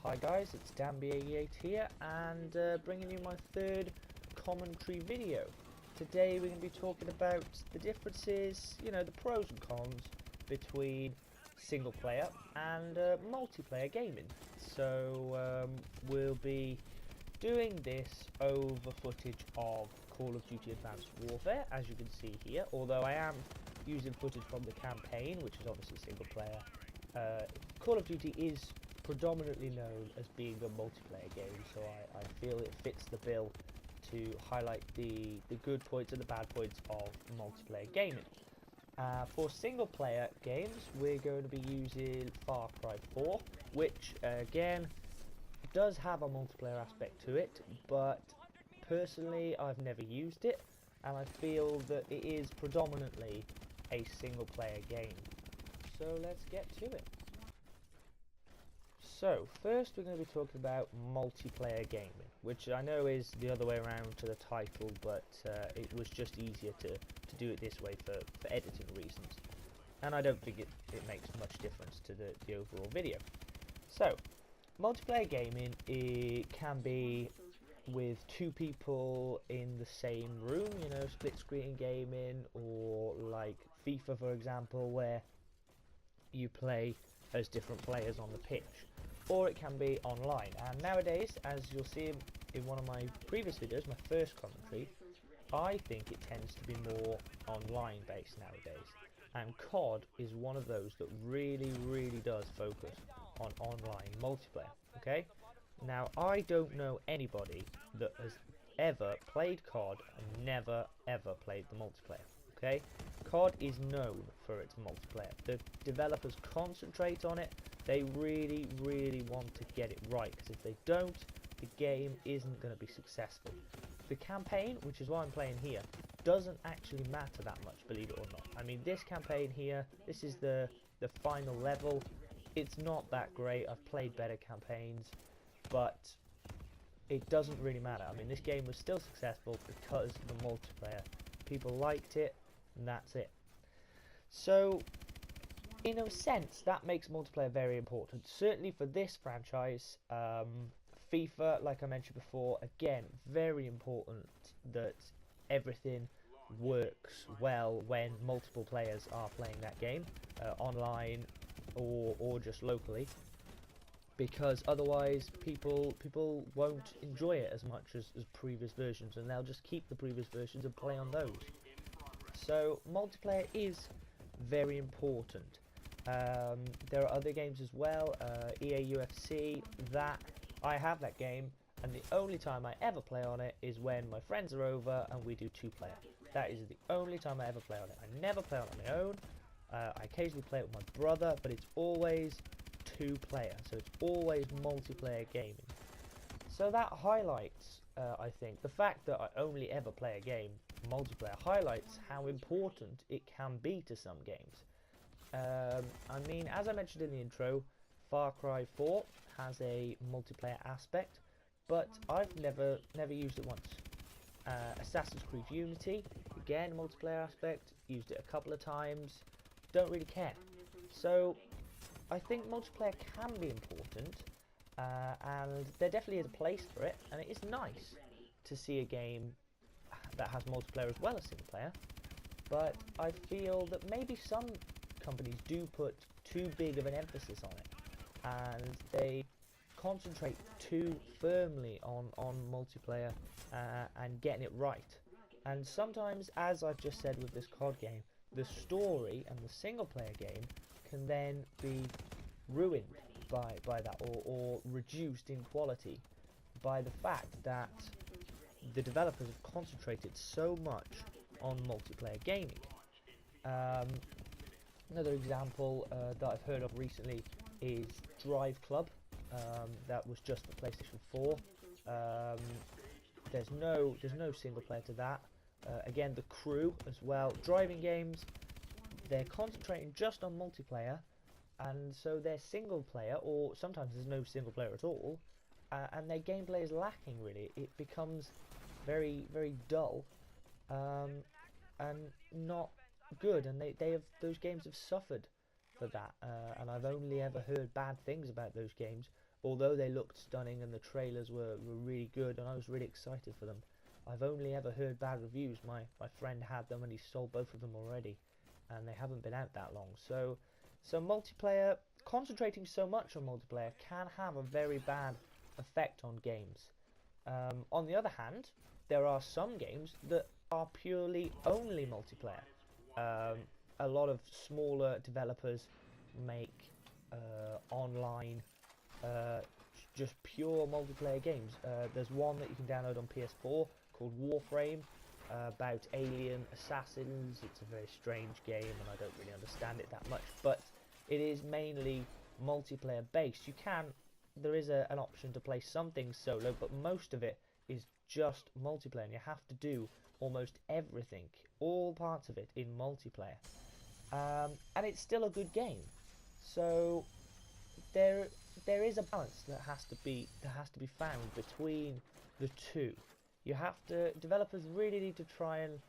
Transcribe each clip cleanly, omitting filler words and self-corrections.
Hi guys, it's Dan88 here and bringing you my third commentary video. Today we're going to be talking about the differences, the pros and cons between single player and multiplayer gaming. So we'll be doing this over footage of Call of Duty Advanced Warfare, as you can see here, although I am using footage from the campaign, which is obviously single player. Call of Duty is predominantly known as being a multiplayer game, so I feel it fits the bill to highlight the good points and the bad points of multiplayer gaming. For single player games, we're going to be using Far Cry 4, which again does have a multiplayer aspect to it, but personally I've never used it, and I feel that it is predominantly a single player game. So let's get to it. So first we're going to be talking about multiplayer gaming, which I know is the other way around to the title, but it was just easier to do it this way for editing reasons, and I don't think it makes much difference to the overall video. So multiplayer gaming, it can be with two people in the same room, split screen gaming, or like FIFA for example, where you play as different players on the pitch, or it can be online. And nowadays, as you'll see in one of my previous videos, my first commentary, I think it tends to be more online based nowadays, and COD is one of those that really does focus on online multiplayer. Okay, now I don't know anybody that has ever played COD and never ever played the multiplayer. Okay, COD is known for its multiplayer. The developers concentrate on it. They really want to get it right, because if they don't, the game isn't going to be successful. The campaign, which is what I'm playing here, doesn't actually matter that much, believe it or not. I mean, this campaign here, this is the final level. It's not that great. I've played better campaigns, but it doesn't really matter. I mean, this game was still successful because of the multiplayer. People liked it, and that's it. So in a sense, that makes multiplayer very important. Certainly for this franchise, FIFA, like I mentioned before, again, very important that everything works well when multiple players are playing that game, online or just locally, because otherwise people won't enjoy it as much as previous versions, and they'll just keep the previous versions and play on those. So multiplayer is very important. There are other games as well, EA UFC, that I have that game, and the only time I ever play on it is when my friends are over and we do two-player. That is the only time I ever play on it. I never play on it on my own. I occasionally play it with my brother, but it's always two-player, so it's always multiplayer gaming. So that highlights, I think, the fact that I only ever play a game multiplayer highlights how important it can be to some games. I mean, as I mentioned in the intro, Far Cry 4 has a multiplayer aspect, but I've never used it once. Assassin's Creed Unity, again, multiplayer aspect, used it a couple of times, don't really care. So I think multiplayer can be important, and there definitely is a place for it, and it is nice to see a game that has multiplayer as well as single player. But I feel that maybe some companies do put too big of an emphasis on it, and they concentrate too firmly on multiplayer and getting it right. And sometimes, as I've just said with this COD game, the story and the single player game can then be ruined by that, or reduced in quality by the fact that the developers have concentrated so much on multiplayer gaming. Another example that I've heard of recently is Drive Club. That was just for PlayStation 4. There's no single player to that. Again, the crew as well. Driving games, they're concentrating just on multiplayer, and so they're single player, or sometimes there's no single player at all, and their gameplay is lacking really. It becomes very dull, and not good, and those games have suffered for that, and I've only ever heard bad things about those games although they looked stunning and the trailers were really good and I was really excited for them, I've only ever heard bad reviews. My friend had them and he sold both of them already, and they haven't been out that long. So multiplayer, concentrating so much on multiplayer can have a very bad effect on games. On the other hand, there are some games that are purely only multiplayer. A lot of smaller developers make online just pure multiplayer games. There's one that you can download on PS4 called Warframe, about alien assassins. It's a very strange game and I don't really understand it that much, but it is mainly multiplayer based. There is an option to play some things solo, but most of it is just multiplayer, and you have to do almost everything, all parts of it, in multiplayer. And it's still a good game. So there is a balance that has to be found between the two. Developers really need to try and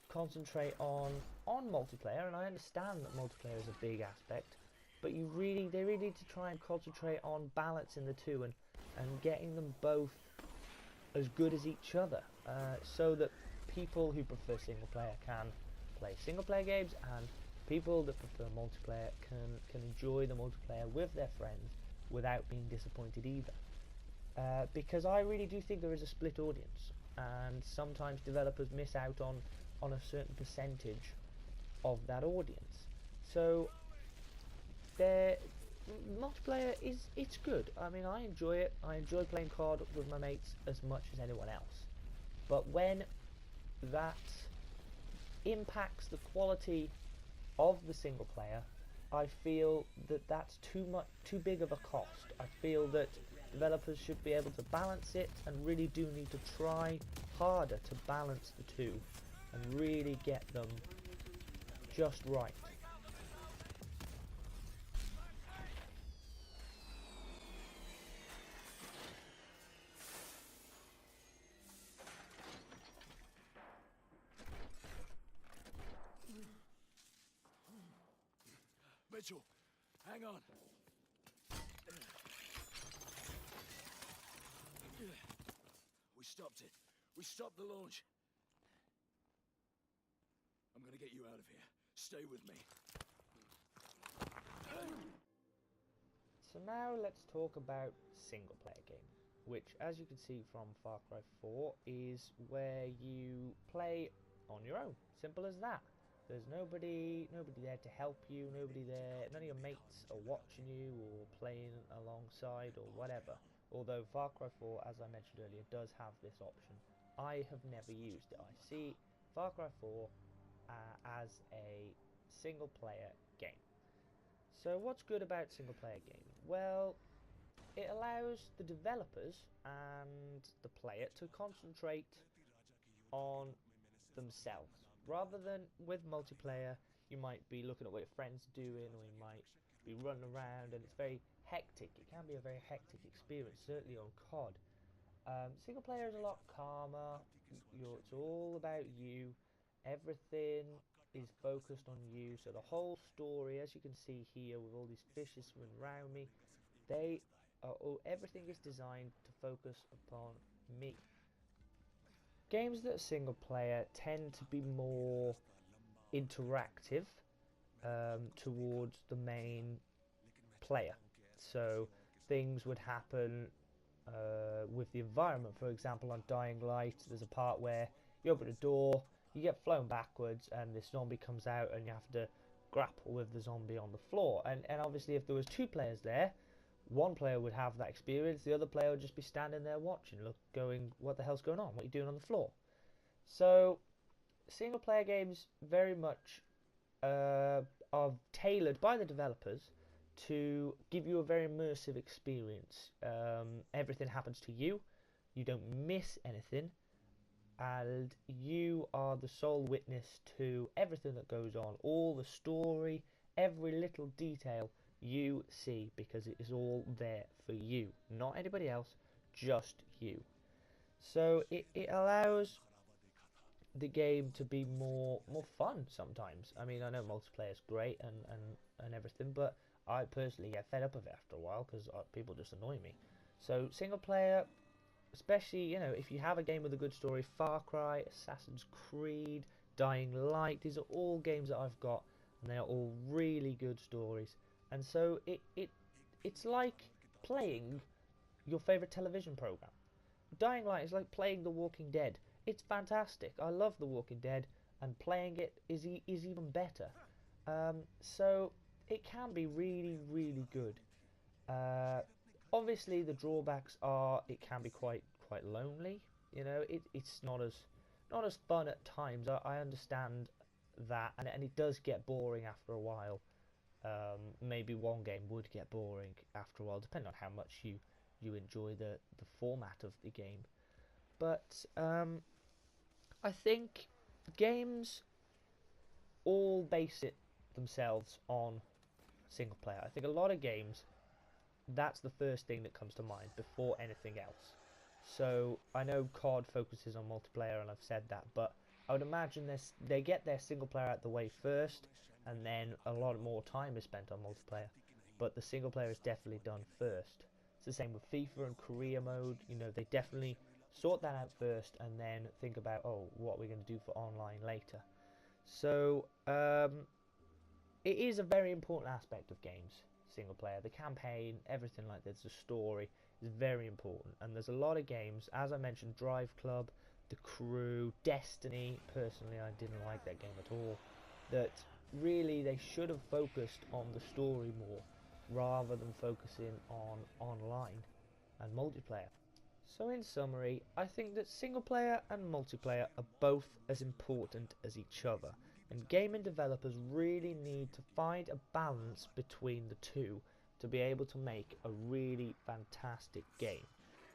concentrate on multiplayer, and I understand that multiplayer is a big aspect, but they really need to try and concentrate on balancing the two and getting them both as good as each other, so that people who prefer single player can play single player games, and people that prefer multiplayer can enjoy the multiplayer with their friends without being disappointed either. Because I really do think there is a split audience, and sometimes developers miss out on a certain percentage of that audience. So multiplayer it's good. I mean, I enjoy it. I enjoy playing COD with my mates as much as anyone else. But when that impacts the quality of the single player, I feel that that's too big of a cost. I feel that developers should be able to balance it, and really do need to try harder to balance the two and really get them just right. Mitchell, hang on. We stopped it. We stopped the launch. I'm gonna get you out of here. Stay with me. So now let's talk about single player game, which, as you can see from Far Cry 4, is where you play on your own. Simple as that. There's nobody there to help you, none of your mates are watching you or playing alongside or whatever. Although Far Cry 4, as I mentioned earlier, does have this option. I have never used it. I see Far Cry 4 as a single player game. So what's good about single player gaming? Well, it allows the developers and the player to concentrate on themselves. Rather than with multiplayer, you might be looking at what your friends are doing, or you might be running around, and it's very hectic. It can be a very hectic experience, certainly on COD. Single player is a lot calmer. It's all about you. Everything is focused on you. So the whole story, as you can see here, with all these fishes swimming around me, everything is designed to focus upon me. Games that are single player tend to be more interactive towards the main player. So things would happen with the environment. For example, on Dying Light, there's a part where you open a door, you get flown backwards, and this zombie comes out, and you have to grapple with the zombie on the floor. And obviously, if there was two players there, one player would have that experience, the other player would just be standing there watching, going, what the hell's going on? What are you doing on the floor? So, single player games very much are tailored by the developers to give you a very immersive experience. Everything happens to you, you don't miss anything, and you are the sole witness to everything that goes on. All the story, every little detail you see, because it is all there for you, not anybody else, just you. So it allows the game to be more fun sometimes. I mean, I know multiplayer is great and everything, but I personally get fed up of it after a while because people just annoy me. So single player, especially, you know, if you have a game with a good story, Far Cry, Assassin's Creed, Dying Light, these are all games that I've got, and they are all really good stories. And so it's like playing your favorite television program. Dying Light is like playing The Walking Dead. It's fantastic. I love The Walking Dead, and playing it is even better. So it can be really, really good. Uh, Obviously, the drawbacks are it can be quite lonely. You know, it's not as fun at times. I understand that, and it does get boring after a while. Maybe one game would get boring after a while, depending on how much you enjoy the format of the game. But I think games all base it themselves on single player. I think a lot of games, that's the first thing that comes to mind before anything else. So I know COD focuses on multiplayer, and I've said that, but I would imagine they get their single player out the way first, and then a lot more time is spent on multiplayer. But the single player is definitely done first. It's the same with FIFA and career mode. You know, they definitely sort that out first, and then think about, oh, what we're going to do for online later. So it is a very important aspect of games, single player. The campaign, everything like this, the story is very important. And there's a lot of games, as I mentioned, Drive Club, The Crew, Destiny. Personally, I didn't like that game at all. That really they should have focused on the story more, rather than focusing on online and multiplayer. So in summary, I think that single player and multiplayer are both as important as each other, and gaming developers really need to find a balance between the two to be able to make a really fantastic game.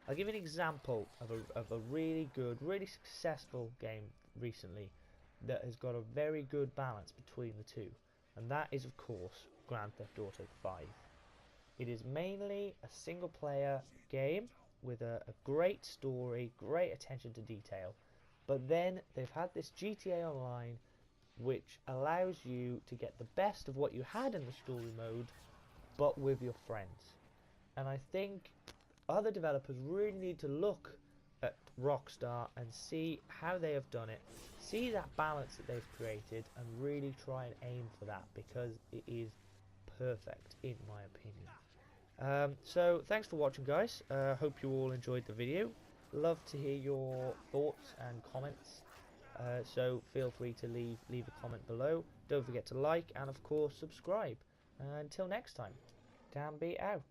I'll give you an example of a really good, really successful game recently that has got a very good balance between the two, and that is of course Grand Theft Auto 5. It is mainly a single player game with a great story, great attention to detail, but then they've had this GTA Online which allows you to get the best of what you had in the story mode, but with your friends. And I think other developers really need to look at Rockstar and see how they have done it, see that balance that they've created, and really try and aim for that, because it is perfect in my opinion. So thanks for watching, guys. Hope you all enjoyed the video. Love to hear your thoughts and comments. So feel free to leave a comment below. Don't forget to like and of course subscribe. Until next time, Danby out.